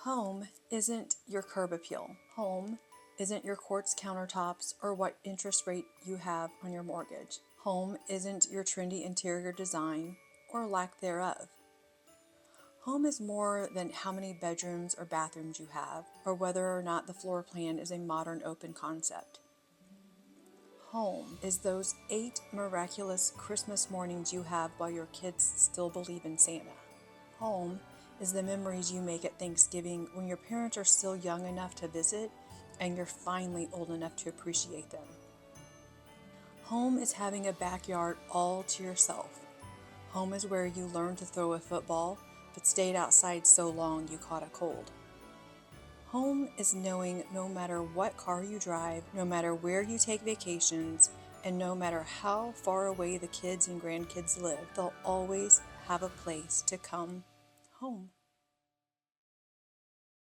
Home isn't your curb appeal. Home isn't your quartz countertops or what interest rate you have on your mortgage. Home isn't your trendy interior design or lack thereof. Home is more than how many bedrooms or bathrooms you have, or whether or not the floor plan is a modern open concept. Home is those 8 miraculous Christmas mornings you have while your kids still believe in Santa. Home is the memories you make at Thanksgiving when your parents are still young enough to visit and you're finally old enough to appreciate them. Home is having a backyard all to yourself. Home is where you learned to throw a football but stayed outside so long you caught a cold. Home is knowing no matter what car you drive, no matter where you take vacations, and no matter how far away the kids and grandkids live, they'll always have a place to come home.